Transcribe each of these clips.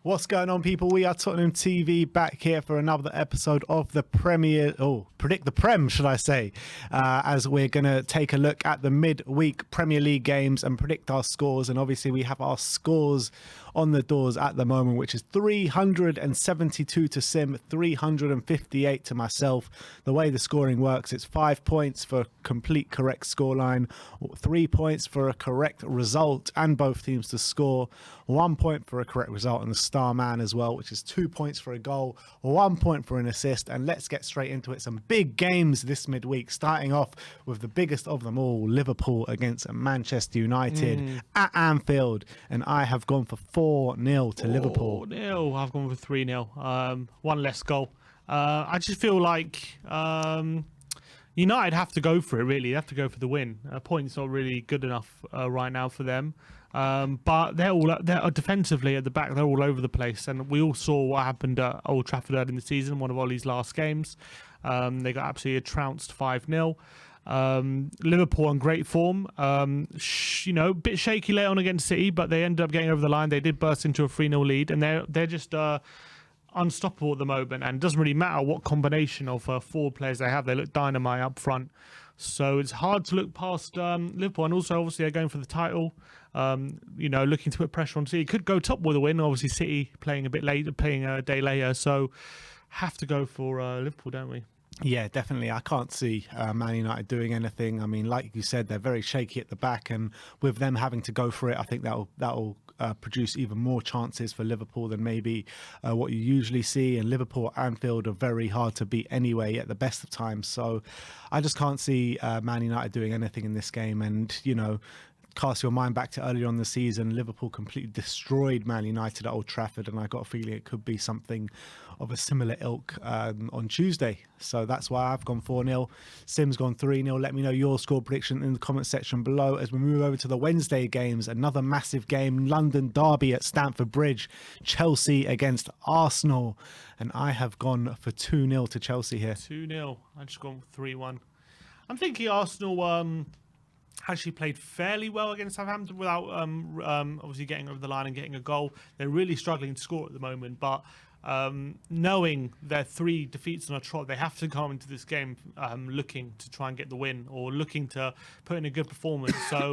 What's going on, people? We are Tottenham TV back here for another episode of the Predict the Prem, should I say, as we're going to take a look at the midweek Premier League games and predict our scores. And obviously we have our scores on the doors at the moment, which is 372 to Sim, 358 to myself. The way the scoring works, it's 5 points for a complete correct scoreline, 3 points for a correct result and both teams to score, 1 point for a correct result and the star man as well, which is 2 points for a goal, 1 point for an assist. And let's get straight into it. Some big games this midweek, starting off with the biggest of them all, Liverpool against Manchester United at Anfield. And I have gone for 4-0 to Liverpool. 4-0. I've gone for 3-0. One less goal. I just feel like United have to go for it, really. They have to go for the win. Points not really good enough right now for them. But they're defensively at the back, they're all over the place. And we all saw what happened at Old Trafford early in the season, one of Ollie's last games. They got absolutely trounced 5-0. Liverpool on great form, a bit shaky late on against City, but they ended up getting over the line. They did burst into a 3-0 lead, and they're just unstoppable at the moment. And it doesn't really matter what combination of forward players they have. They look dynamite up front. So it's hard to look past Liverpool. And also, obviously, they're going for the title, looking to put pressure on City. Could go top with a win. Obviously, City playing a bit later, playing a day later. So have to go for Liverpool, don't we? Yeah, definitely. I can't see Man United doing anything. I mean, like you said, they're very shaky at the back, and with them having to go for it, I think that'll produce even more chances for Liverpool than maybe what you usually see. And Liverpool at Anfield are very hard to beat anyway at the best of times. So I just can't see Man United doing anything in this game. And, cast your mind back to earlier on the season, Liverpool completely destroyed Man United at Old Trafford, and I got a feeling it could be something of a similar ilk on Tuesday. So that's why I've gone 4-0. Sim's gone 3-0. Let me know your score prediction in the comment section below as we move over to the Wednesday games. Another massive game, London derby at Stamford Bridge, Chelsea against Arsenal, and I have gone for 2-0 to Chelsea here. 2-0. I've just gone 3-1. I'm thinking Arsenal actually played fairly well against Southampton without obviously getting over the line and getting a goal. They're really struggling to score at the moment, but knowing their 3 defeats on a trot, they have to come into this game looking to try and get the win or looking to put in a good performance. So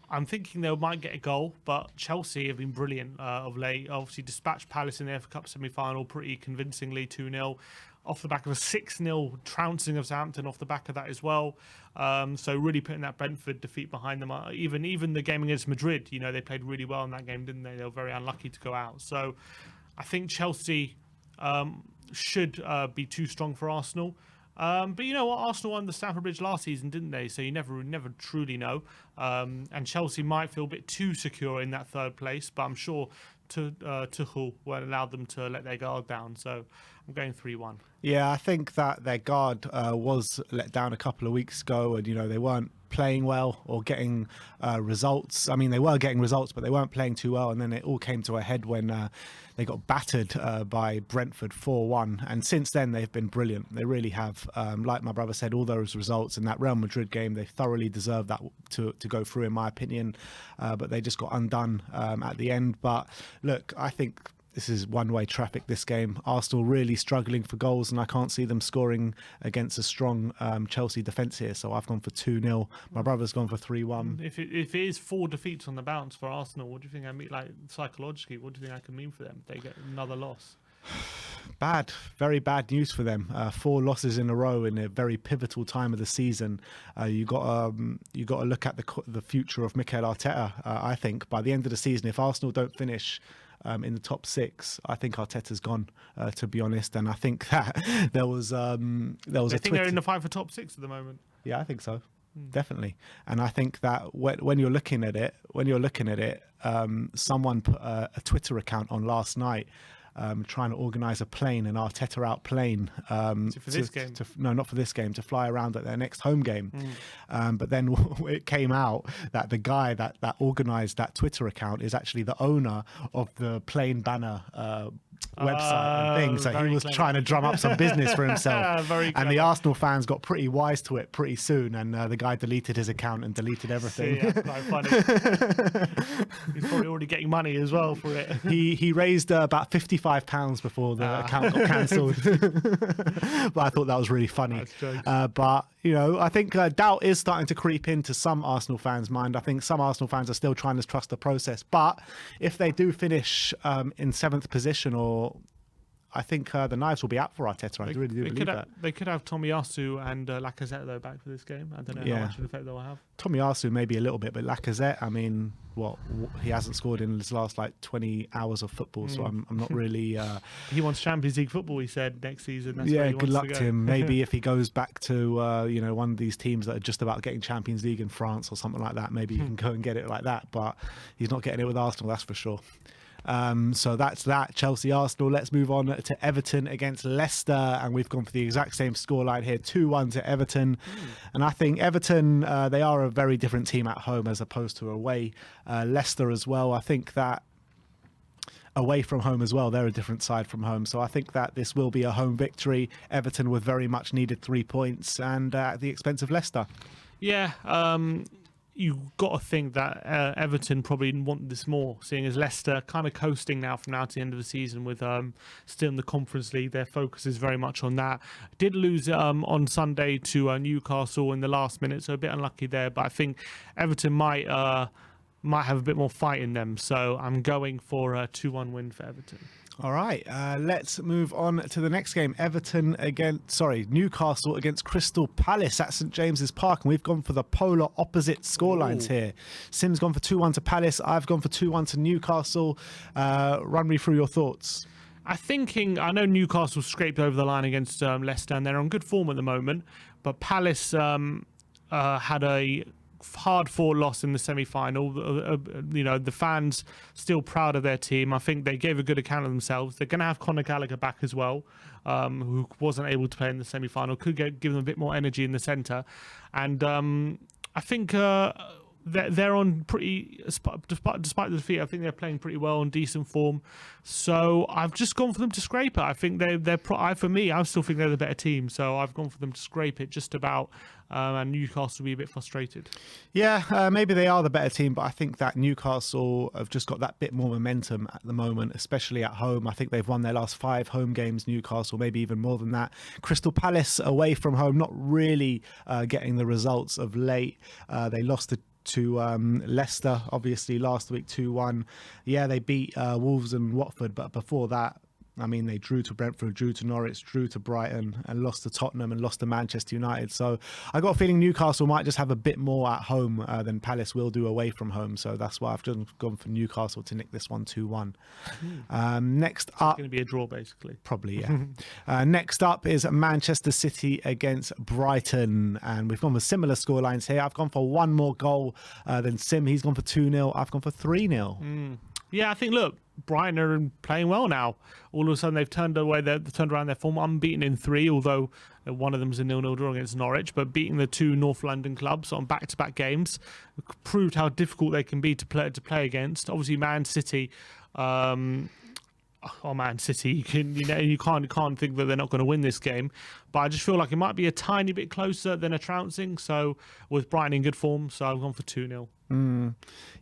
I'm thinking they might get a goal, but Chelsea have been brilliant of late. Obviously dispatched Palace in the FA Cup semi-final pretty convincingly, 2-0. Off the back of a 6-0 trouncing of Southampton off the back of that as well. So really putting that Brentford defeat behind them. Even the game against Madrid, they played really well in that game, didn't they? They were very unlucky to go out. So I think Chelsea should be too strong for Arsenal. But you know what? Arsenal won the Stamford Bridge last season, didn't they? So you never truly know. And Chelsea might feel a bit too secure in that third place, but I'm sure Tuchel won't allow them to let their guard down. So I'm going 3-1. Yeah, I think that their guard was let down a couple of weeks ago, and they weren't playing well or getting results. I mean, they were getting results, but they weren't playing too well, and then it all came to a head when they got battered by Brentford 4-1, and since then they've been brilliant. They really have. Like my brother said, all those results in that Real Madrid game, they thoroughly deserved that to go through, in my opinion, but they just got undone at the end. But look, I think this is one-way traffic, this game. Arsenal really struggling for goals, and I can't see them scoring against a strong Chelsea defence here. So I've gone for 2-0. My brother's gone for 3-1. If it is 4 defeats on the bounce for Arsenal, what do you think I mean? Like, psychologically, what do you think that could mean for them if they get another loss? Bad, very bad news for them. 4 losses in a row in a very pivotal time of the season. You got to look at the future of Mikel Arteta. I think by the end of the season, if Arsenal don't finish in the top 6, I think Arteta's gone, to be honest. And I think that there was I think they're in the fight for top 6 at the moment. Yeah, I think so. Definitely. And I think that when you're looking at it, someone put a Twitter account on last night trying to organise a plane, an Arteta out plane. For this game? No, not for this game, to fly around at their next home game. But then it came out that the guy that organised that Twitter account is actually the owner of the plane banner website and things. So he was trying to drum up some business for himself. And the Arsenal fans got pretty wise to it pretty soon. And the guy deleted his account and deleted everything. See, that's quite funny. He's probably already getting money as well for it. He raised about £55 before the account got cancelled. But I thought that was really funny. But, you know, I think doubt is starting to creep into some Arsenal fans' mind. I think some Arsenal fans are still trying to trust the process. But if they do finish in 7th position, or I think the knives will be out for Arteta. I really do believe that. They could have Tomiyasu and Lacazette, though, back for this game. I don't know how much of an effect they'll have. Tomiyasu maybe a little bit, but Lacazette, I mean, he hasn't scored in his last 20 hours of football, so I'm not really... He wants Champions League football, he said, next season. That's good luck to him. Maybe if he goes back to one of these teams that are just about getting Champions League in France or something like that, maybe he can go and get it like that, but he's not getting it with Arsenal, that's for sure. So that's that. Chelsea, Arsenal. Let's move on to Everton against Leicester, and we've gone for the exact same scoreline here, 2-1 to Everton. And I think Everton, they are a very different team at home as opposed to away. Leicester as well. I think that away from home as well, they're a different side from home. So I think that this will be a home victory. Everton with very much needed 3 points, and at the expense of Leicester. Yeah. You've got to think that Everton probably want this more, seeing as Leicester kind of coasting now from now to the end of the season with still in the Conference League. Their focus is very much on that. Did lose on Sunday to Newcastle in the last minute, so a bit unlucky there. But I think Everton might have a bit more fight in them. So I'm going for a 2-1 win for Everton. All right, let's move on to the next game. Newcastle against Crystal Palace at St James's Park, and we've gone for the polar opposite scorelines here. Sim's gone for 2-1 to Palace. I've gone for 2-1 to Newcastle. Run me through your thoughts. I know Newcastle scraped over the line against Leicester, and they're on good form at the moment, but Palace had a hard-fought loss in the semi-final. The fans still proud of their team. I think they gave a good account of themselves. They're going to have Conor Gallagher back as well, who wasn't able to play in the semi-final. Could give them a bit more energy in the centre. And I think they're on pretty, despite the defeat, I think they're playing pretty well in decent form. So I've just gone for them to scrape it. I think for me, I still think they're the better team. So I've gone for them to scrape it just about. And Newcastle will be a bit frustrated. Yeah, maybe they are the better team, but I think that Newcastle have just got that bit more momentum at the moment, especially at home. I think they've won their last 5 home games, Newcastle, maybe even more than that. Crystal Palace away from home, not really getting the results of late. They lost to Leicester, obviously, last week 2-1. Yeah, they beat Wolves and Watford, but before that, I mean, they drew to Brentford, drew to Norwich, drew to Brighton, and lost to Tottenham and lost to Manchester United. So I got a feeling Newcastle might just have a bit more at home than Palace will do away from home. So that's why I've just gone for Newcastle to nick this one 2-1. Next up, it's going to be a draw, basically. Probably, yeah. Next up is Manchester City against Brighton, and we've gone with similar scorelines here. I've gone for one more goal than Sim. He's gone for 2-0. I've gone for 3-0. Yeah, I think, look, Brighton are playing well now. All of a sudden, they've turned around their form, unbeaten in 3, although one of them is a 0-0 draw against Norwich, but beating the 2 North London clubs on back-to-back games proved how difficult they can be to play against. Obviously, Man City. Man City, you can't think that they're not going to win this game, but I just feel like it might be a tiny bit closer than a trouncing. So with Brighton in good form, so I've gone for 2-0.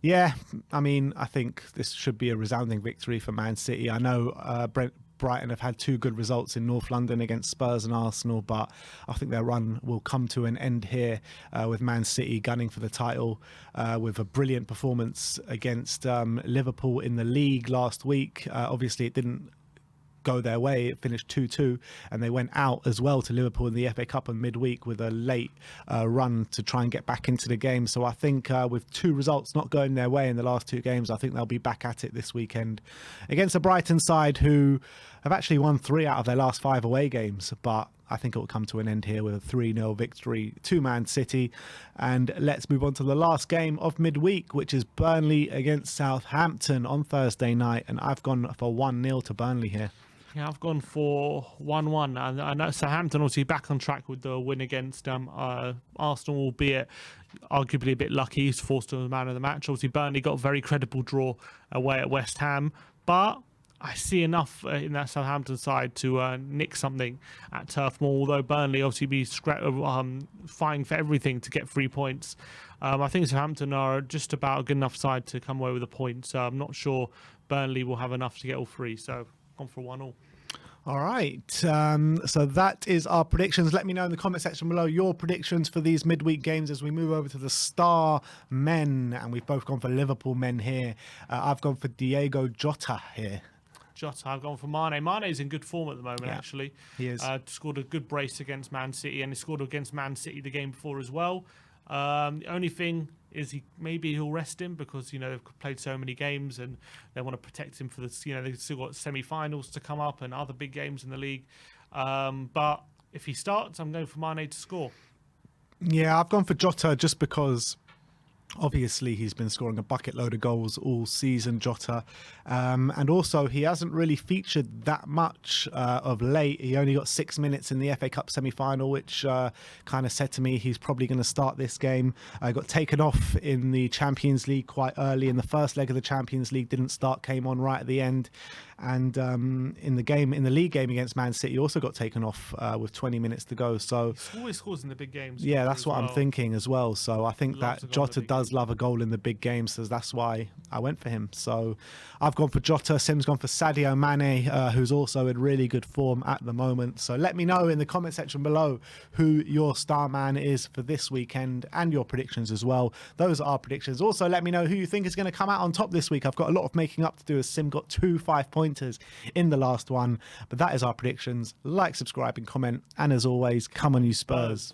Yeah, I mean, I think this should be a resounding victory for Man City. I know Brighton have had 2 good results in North London against Spurs and Arsenal, but I think their run will come to an end here with Man City gunning for the title with a brilliant performance against Liverpool in the league last week. Obviously, it didn't go their way. It finished 2-2, and they went out as well to Liverpool in the FA Cup on midweek with a late run to try and get back into the game. So I think with 2 results not going their way in the last 2 games, I think they'll be back at it this weekend against a Brighton side who have actually won 3 out of their last 5 away games, but I think it will come to an end here with a 3-0 victory to Man City. And let's move on to the last game of midweek, which is Burnley against Southampton on Thursday night, and I've gone for 1-0 to Burnley here. Yeah, I've gone for 1-1. I know Southampton obviously back on track with the win against Arsenal, albeit arguably a bit lucky. He's forced to the man of the match. Obviously, Burnley got a very credible draw away at West Ham. But I see enough in that Southampton side to nick something at Turf Moor, although Burnley obviously be fighting for everything to get 3 points. I think Southampton are just about a good enough side to come away with a point, so I'm not sure Burnley will have enough to get all 3, so gone for 1-1. All right, so that is our predictions. Let me know in the comment section below your predictions for these midweek games as we move over to the star men, and we've both gone for Liverpool men here. I've gone for Diego Jota here. Jota, I've gone for Mane. Mane's in good form at the moment, actually. He is. Scored a good brace against Man City, and he scored against Man City the game before as well. The only thing is maybe he'll rest him because they've played so many games and they want to protect him for this. They've still got semi-finals to come up and other big games in the league. But if he starts, I'm going for Mane to score. Yeah, I've gone for Jota just because obviously he's been scoring a bucket load of goals all season, Jota, and also he hasn't really featured that much of late. He only got 6 minutes in the FA Cup semi-final, which kind of said to me he's probably going to start this game. Got taken off in the Champions League quite early in the first leg of the Champions League, didn't start, came on right at the end. And in the league game against Man City, also got taken off with 20 minutes to go. So he always scores in the big games. Yeah, that's what I'm thinking as well. So I think that Jota does love a goal in the big games, so that's why I went for him. So I've gone for Jota. Sim's gone for Sadio Mane, who's also in really good form at the moment. So let me know in the comment section below who your star man is for this weekend and your predictions as well. Those are our predictions. Also, let me know who you think is going to come out on top this week. I've got a lot of making up to do as Sim got 2 5-pointers in the last one. But that is our predictions. Like, subscribe and comment. And as always, come on you Spurs.